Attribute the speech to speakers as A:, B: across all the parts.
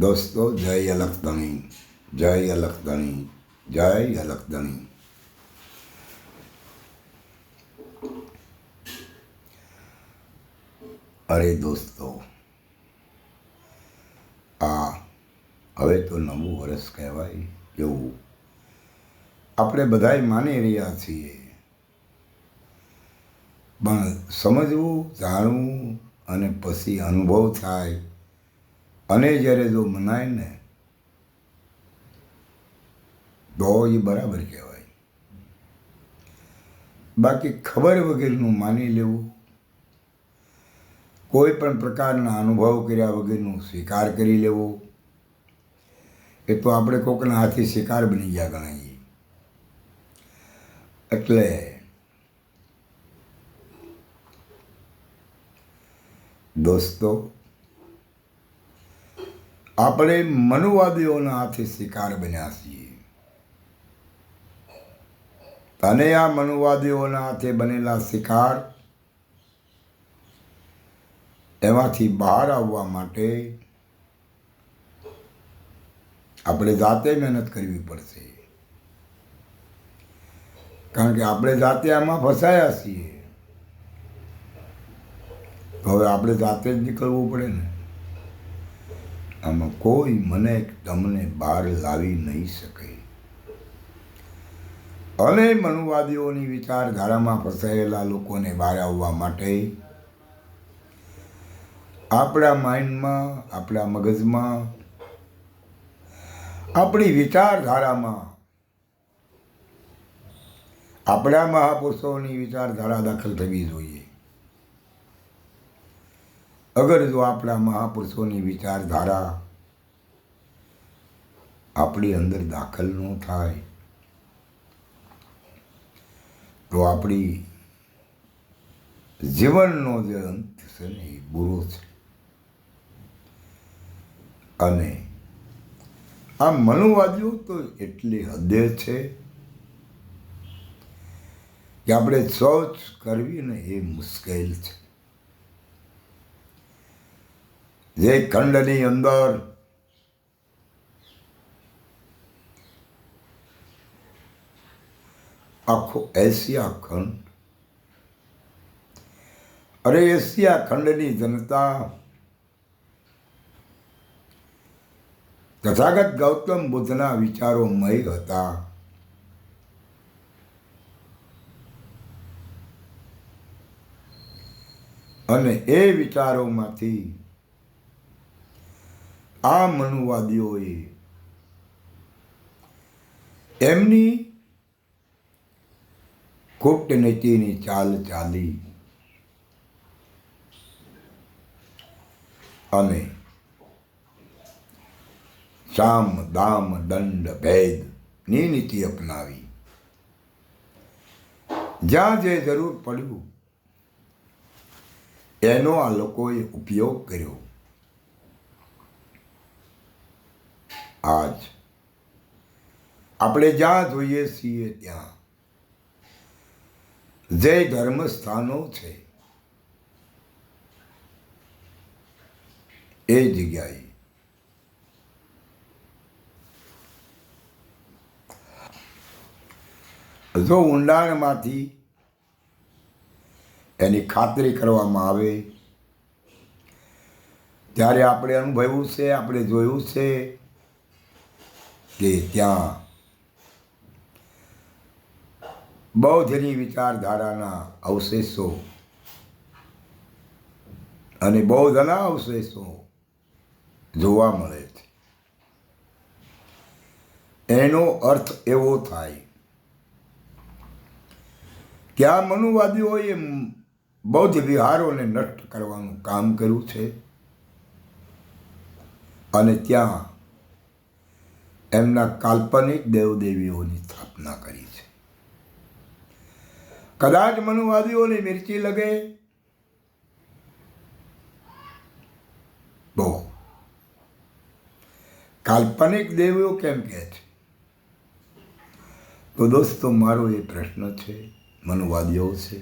A: દોસ્તો, જય અલખધણી, જય અલખધણી, જય અલખધણી. અરે દોસ્તો, આ હવે તો નવું વર્ષ કહેવાય એવું આપણે બધાય માની રહ્યા છીએ, પણ સમજવું, જાણવું અને પછી અનુભવ થાય અને જ્યારે જો મનાય ને તો એ બરાબર કહેવાય. બાકી ખબર વગરનું માની લેવું, કોઈ પણ પ્રકારના અનુભવ કર્યા વગરનું સ્વીકાર કરી લેવો, એ તો આપણે કોકના હાથી શિકાર બની ગયા ગણાઈએ. એટલે દોસ્તો, આપણે મનુવાદીઓના હાથે શિકાર બન્યા છીએ, અને આ મનુવાદીઓના હાથે બનેલા શિકાર એમાંથી બહાર આવવા માટે આપણે જાતે મહેનત કરવી પડશે. કારણ કે આપણે જાતે આમાં ફસાયા છીએ, તો હવે આપણે જાતે જ નીકળવું પડે ને. આમાં કોઈ મને તમને બહાર લાવી નહીં શકે. અને મનુવાદીઓની વિચારધારામાં ફસાયેલા લોકોને બહાર આવવા માટે આપણા માઇન્ડમાં, આપણા મગજમાં, આપણી વિચારધારામાં આપણા મહાપુરુષોની વિચારધારા દાખલ થવી જોઈએ. અગર જો આપણા મહાપુરુષોની વિચારધારા આપણી અંદર દાખલ ન થાય તો આપણી જીવનનો જે અંત છે ને એ બુરો છે. અને આ મનુવાદીઓ તો એટલી હદે છે કે આપણે સોચ કરવી ને એ મુશ્કેલ છે. જે ખંડની અંદર આખો એશિયા ખંડ, અરે એશિયા ખંડની જનતા તથાગત ગૌતમ બુદ્ધના વિચારોમય હતા. અને એ વિચારોમાંથી આ મનુવાદીઓએ એમની કૂટનીતિની ચાલ ચાલી અને સામ દામ દંડ ભેદની નીતિ અપનાવી. જ્યાં જે જરૂર પડ્યું એનો આ લોકોએ ઉપયોગ કર્યો. આજ આપણે જ્યાં જોઈએ છીએ ત્યાં જે ધર્મસ્થાનો છે એ જગ્યાએ જો ઊંડાણમાંથી એની ખાતરી કરવામાં આવે ત્યારે આપણે અનુભવ્યું છે, આપણે જોયું છે કે ત્યાં બૌદ્ધની વિચારધારાના અવશેષો અને બૌદ્ધના અવશેષો જોવા મળે છે. એનો અર્થ એવો થાય કે આ મનુવાદીઓએ બૌદ્ધ વિહારોને નષ્ટ કરવાનું કામ કર્યું છે અને ત્યાં એમના કાલ્પનિક દેવદેવીઓની સ્થાપના કરી છે. કદાચ મનુવાદીઓને મિર્ચી લગે તો કાલ્પનિક દેવીઓ કેમ કહે છે? તો દોસ્તો, મારો એ પ્રશ્ન છે મનુવાદીઓ છે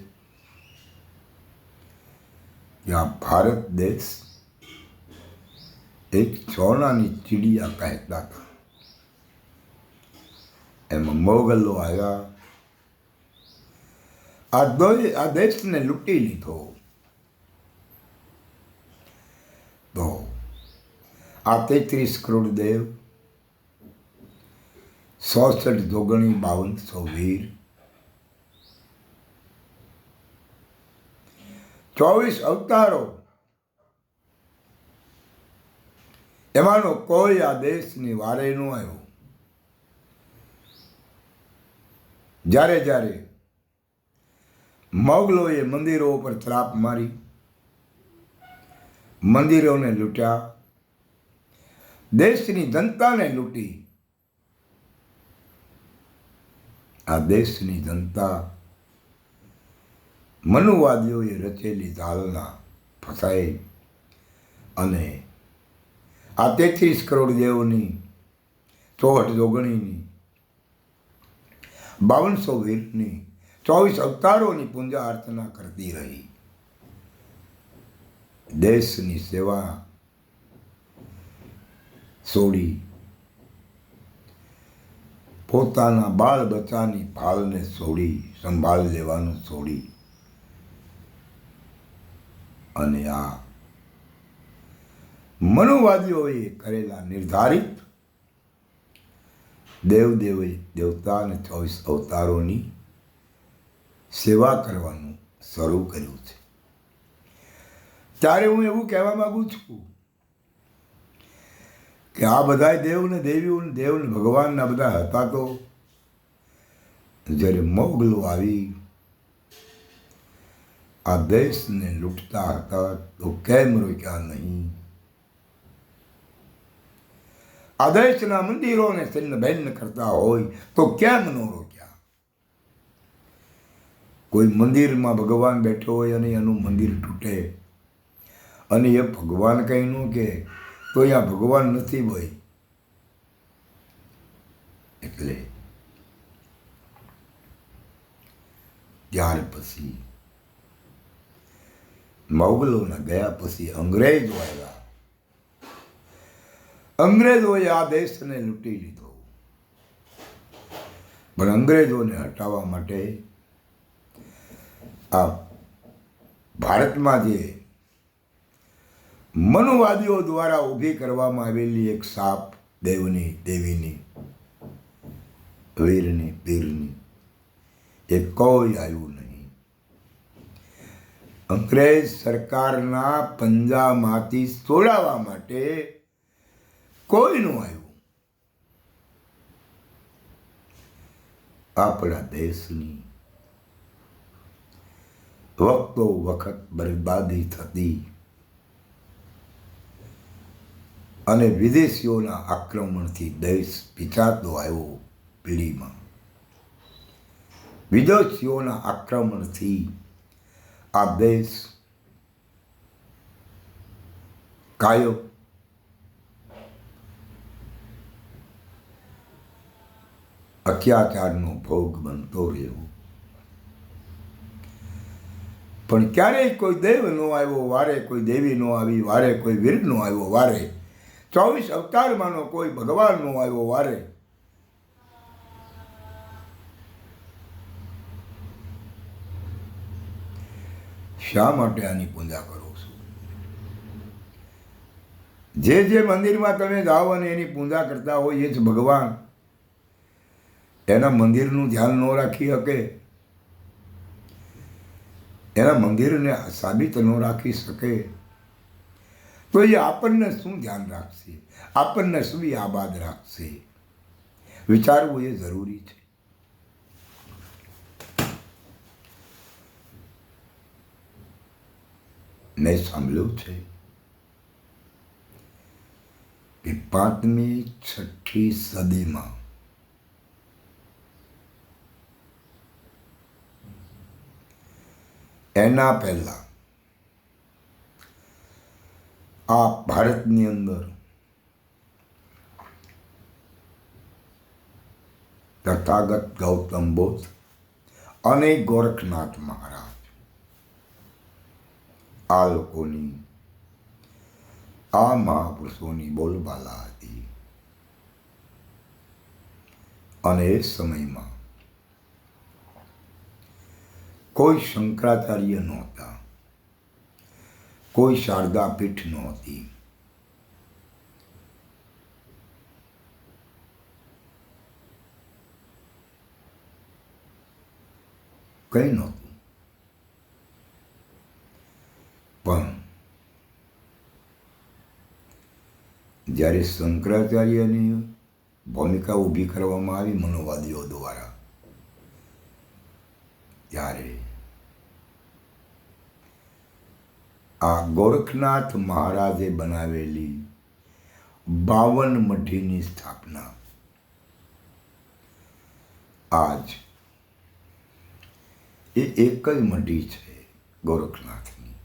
A: કે આ ભારત દેશ એક સોનાની ચીડિયા કહેતા હતા. એમાં મોગલો આવ્યા, આ દેશને લૂંટી લીધો. તો આ 33 કરોડ દેવ, 66 જોગણી, 5200 વીર, 24 અવતારો, એમાંનો કોઈ આ દેશની વારે ન આવ્યો. જ્યારે જ્યારે મોગલોએ મંદિરો ઉપર ત્રાપ મારી, મંદિરોને લૂંટ્યા, દેશની જનતાને લૂંટી, આ દેશની જનતા મનુવાદીઓએ રચેલી જાળના ફસાઈ અને આ 33 કરોડ દેવોની, 64 જોગણીની, 5200 વીરની, 24 અવતારોની પૂજા અર્ચના કરતી રહી. દેશની સેવા છોડી, પોતાના બાળ બચ્ચાની ભાળને છોડી, સંભાળ લેવાનું છોડી અને આ મનુવાદીઓએ કરેલા નિર્ધારિત દેવતા અને 24 અવતારોની સેવા કરવાનું શરૂ કર્યું છે. ત્યારે હું એવું કહેવા માંગુ છું કે આ બધા દેવ ને ભગવાનના બધા હતા. તો જ્યારે મોગલો આવી આ દેશને લૂંટતા હતા તો કેમ રોક્યા નહીં? આ દેશના મંદિરોને છિન્ન ભિન્ન કરતા હોય તો કેમ ન રોક્યા? કોઈ મંદિરમાં ભગવાન બેઠો હોય અને એનું મંદિર તૂટે અને એ ભગવાન કંઈ ન કે તો અહીંયા ભગવાન નથી ભાઈ. એટલે ત્યાર પછી મોગલોના ગયા પછી અંગ્રેજો આવ્યા. અંગ્રેજોએ આ દેશને લૂંટી લીધો, પણ અંગ્રેજોને હટાવવા માટે આ ભારતમાં જે મનુવાદીઓ દ્વારા ઊભી કરવામાં આવેલી એક સાપ, દેવીની, વીરની, પીરની, એ કોઈ આવ્યું નહીં. અંગ્રેજ સરકારના પંજામાંથી છોડાવવા માટે કોઈ નું આવ્યું. આપણા દેશની વખતો વખત બરબાદી થતી અને વિદેશીઓના આક્રમણથી દેશ પીછાતો આવ્યો. પીઢીમાં વિદેશીઓના આક્રમણથી આ દેશ કાયમ અત્યાચારનો ભોગ બનતો રહ્યો. પણ ક્યારેય કોઈ દેવ નો આવ્યો વારે, કોઈ દેવી નો આવી વારે, કોઈ વીર નો આવ્યો વારે, 24 અવતારમાંનો કોઈ ભગવાન નો આવ્યો વારે. શા માટે આની પૂજા કરો છો? જે મંદિરમાં તમે જાઓ અને એની પૂજા કરતા હોય એ જ ભગવાન એના મંદિરનું ધ્યાન ન રાખી શકે, એના મંદિરને સાબિત ન રાખી શકે તો એ આપણને શું ધ્યાન રાખશે? આપણને શું આબાદ રાખશે? વિચારવું એ જરૂરી છે. મેં સાંભળ્યું છે કે 5મી 6ઠી સદીમાં એના પહેલા આ ભારતની અંદર તથાગત ગૌતમ બુદ્ધ અને ગોરખનાથ મહારાજ આ લોકોની આ મહાપુરુષોની બોલબાલા હતી. અને એ સમયમાં કોઈ શંકરાચાર્ય નહોતા, કોઈ શારદા પીઠ નહોતી. કંઈ નહોતું. પણ જ્યારે શંકરાચાર્યની ભૂમિકા ઊભી કરવામાં આવી મનોવાદીઓ દ્વારા, ત્યારે આ ગોરખનાથ મહારાજે બનાવેલી 52 મઢીની સ્થાપના આજ એ એક જ મઢી છે ગોરખનાથની.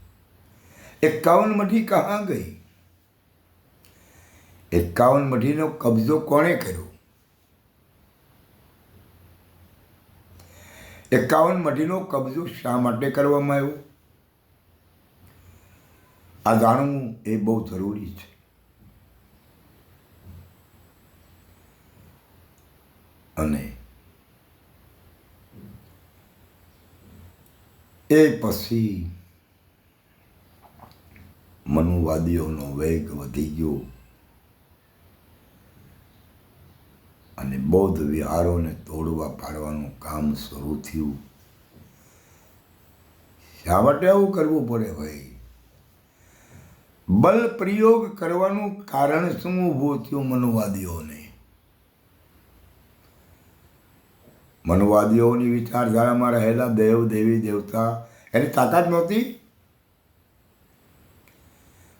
A: 51 મઢી કહાં ગઈ? 51 મઢીનો કબજો કોણે કર્યો? 51 મઢીનો કબજો શા માટે કરવામાં આવ્યો? આ જાણવું એ બહુ જરૂરી છે. અને એ પછી મનુવાદીઓનો વેગ વધી ગયો અને બૌદ્ધ વિહારોને તોડવા પાડવાનું કામ શરૂ થયું. શા માટે આવું કરવું પડે ભાઈ? બલ પ્રયોગ કરવાનું કારણ શું ઊભું થયું મનુવાદીઓને? મનુવાદીઓની વિચારધારામાં રહેલા દેવ દેવી દેવતા એની તાકાત નહોતી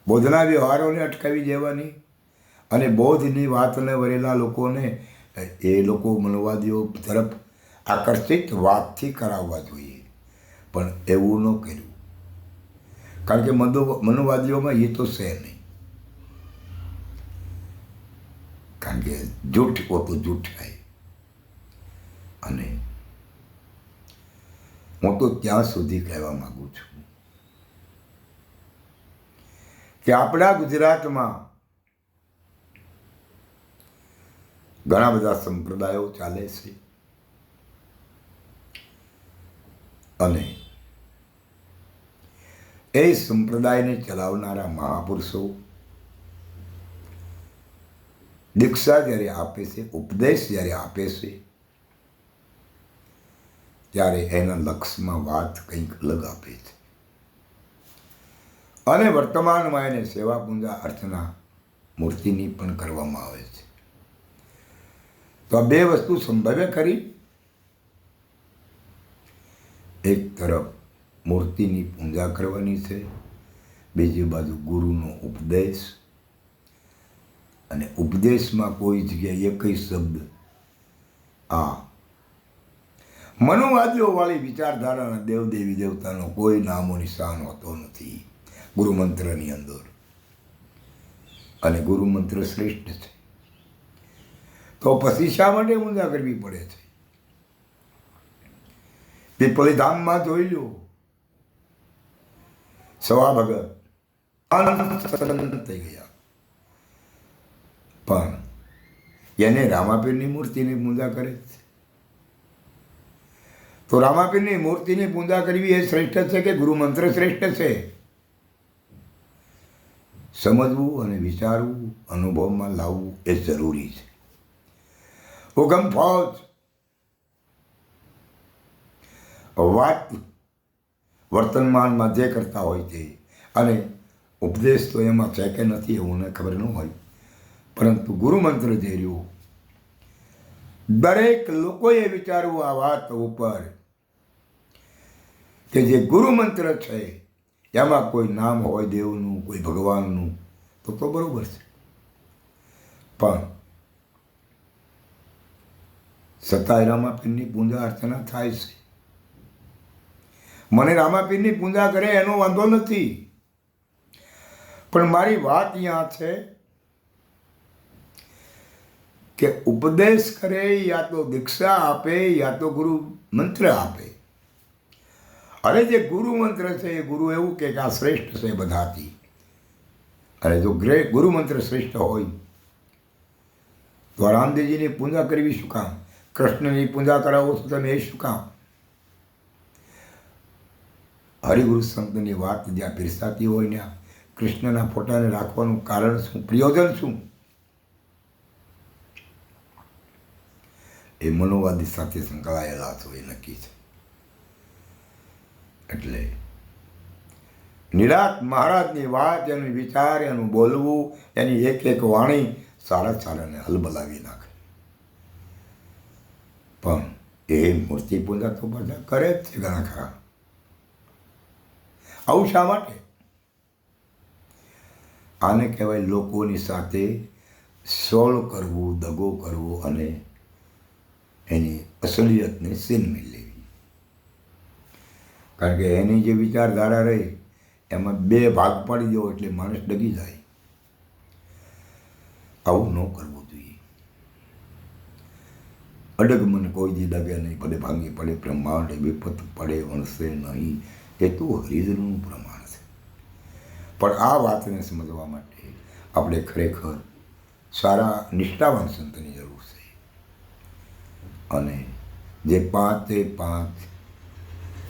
A: બૌદ્ધના વ્યવહારોને અટકાવી દેવાની અને બૌદ્ધની વાતને વરેલા લોકોને એ લોકો મનુવાદીઓ તરફ આકર્ષિત વાતથી કરાવવા જોઈએ. પણ એવું ન કર્યું, કારણ કે મનુવાદીઓમાં એ તો છે નહીં. કારણ કે જૂઠ કો તો જૂઠ है. અને હું તો ત્યાં સુધી કહેવા માગું છું કે આપણા ગુજરાતમાં ઘણા બધા સંપ્રદાયો ચાલે છે અને એ સંપ્રદાયને ચલાવનારા મહાપુરુષો દીક્ષા જ્યારે આપે છે, ઉપદેશ જ્યારે આપે છે, ત્યારે એના લક્ષ્યમાં વાત કંઈક અલગ આપે છે. અને વર્તમાનમાં એને સેવા પૂજા અર્ચના મૂર્તિની પણ કરવામાં આવે છે. તો આ બે વસ્તુ સંભવે ખરી. એક તરફ મૂર્તિની પૂજા કરવાની છે, બીજી બાજુ ગુરુનો ઉપદેશ, અને ઉપદેશમાં કોઈ જગ્યાએ એક જ શબ્દ આ મનુવાદીઓ વાળી વિચારધારાના દેવ દેવી દેવતાનો કોઈ નામો નિશાન હોતો નથી ગુરુમંત્રની અંદર. અને ગુરુમંત્ર શ્રેષ્ઠ છે. તો પછી શા માટે પૂજા કરવી પડે છે? પીપળી ધામમાં જોઈ લો, સવા ભગત થઈ ગયા, પણ એને રામાપીરની મૂર્તિની પૂજા કરે છે. તો રામાપીરની મૂર્તિની પૂજા કરવી એ શ્રેષ્ઠ છે કે ગુરુમંત્ર શ્રેષ્ઠ છે? સમજવું અને વિચારવું, અનુભવમાં લાવવું એ જરૂરી છે. હુકમ ફૌજ વાત વર્તમાનમાં જે કરતા હોય તે, અને ઉપદેશ તો એમાં છે કે નથી એવું મને ખબર ન હોય, પરંતુ ગુરુમંત્ર જે રહ્યો દરેક લોકોએ વિચારવું આ વાત ઉપર કે જે ગુરુમંત્ર છે એમાં કોઈ નામ હોય દેવનું, કોઈ ભગવાનનું, તો બરોબર છે. પણ છતાંય રામાપીરની પૂજા અર્ચના થાય છે. મને રામાપીરની પૂજા કરે એનો વાંધો નથી, પણ મારી વાત અહીંયા છે કે ઉપદેશ કરે, યા તો દીક્ષા આપે, યા તો ગુરુ મંત્ર આપે. અરે જે ગુરુ મંત્ર છે એ ગુરુ એવું કે આ શ્રેષ્ઠ છે બધાથી, અને જો ગુરુ મંત્ર શ્રેષ્ઠ હોય તો રામદેવજીની પૂજા કરવી શું કામ? કૃષ્ણની પૂજા કરાવો છો તમે એ શું કામ? હરિગુરુ સંતની વાત જ્યાં પીરસાતી હોય ત્યાં કૃષ્ણના ફોટાને રાખવાનું કારણ શું, પ્રયોજન શું? એ મનોવાદી સાથે સંકળાયેલા છો એ નક્કી છે. એટલે નિરાત મહારાજની વાત, એનું વિચાર, એનું બોલવું, એની એક એક વાણી સારાને હલબલાવી નાખે. પણ એ મૂર્તિ પૂજા તો બધા કરે જ છે ઘણા ખરા. આવું શા માટે? આને કહેવાય લોકોની સાથે સોળ કરવું, દગો કરવો અને એની અસલિયતને સીનવી લેવી. કારણ કે એની જે વિચારધારા રહી એમાં બે ભાગ પાડી દો એટલે માણસ ડગી જાય. આવું ન કરવું જોઈએ. અડગ મન કોઈ દી ડગે નહીં, ભલે ભાંગી પડે બ્રહ્માંડ, વિપત પડે વણસે નહીં, એ તો હરિજનનું પ્રમાણ છે. પણ આ વાતને સમજવા માટે આપણે ખરેખર સારા નિષ્ઠાવાન સંતની જરૂર છે. અને જે 5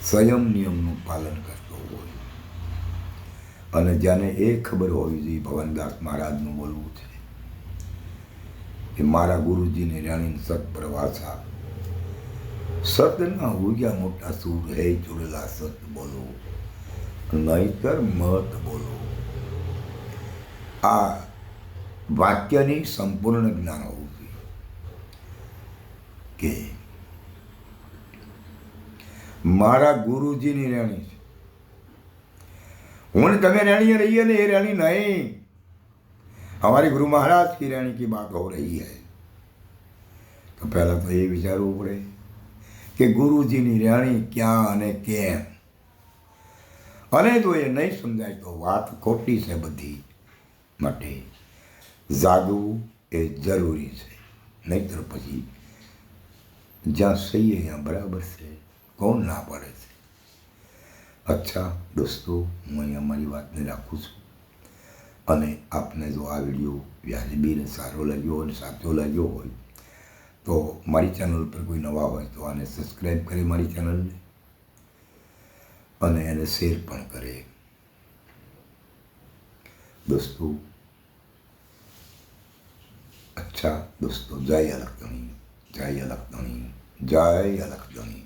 A: સંયમ નિયમનું પાલન કરતો હોય અને જેને એ ખબર હોવી જોઈએ, ભવનદાસ મહારાજનું બોલવું છે કે મારા ગુરુજીને રાણી સત પ્રવાસા, સતના ઉગ્યા મોટા સૂર, હે ચૂડેલા સત બોલો, નહીતર મત બોલો. આ વાક્યની સંપૂર્ણ જ્ઞાન હોવું જોઈએ કે મારા ગુરુજીની રાણી છે, હું તમે रानी रही है ना, ये रानी नहीं, हमारे गुरु महाराज की रानी की बात हो रही है. तो पहला तो ये विचारવું પડે કે ગુરુજીની રાણી ક્યાં અને કેમ. અને જો એ નહીં સમજાય તો વાત ખોટી છે બધી. માટે જાગવું એ જરૂરી છે, નહીતર પછી જ્યાં સહી અહીંયા બરાબર છે, કોણ ના પાડે છે. અચ્છા દોસ્તો, હું અહીંયા મારી વાતને રાખું છું. અને આપને જો આ વિડીયો વ્યાજબી ને સારો લાગ્યો અને સાચો લાગ્યો હોય તો મારી ચેનલ પર કોઈ નવા હોય તો આને સબસ્ક્રાઈબ કરે મારી ચેનલને, અને એને શેર પણ કરે. दोस्तों अच्छा दोस्तों, जय अलख धनी, जय अलख धनी, जय अलख धनी.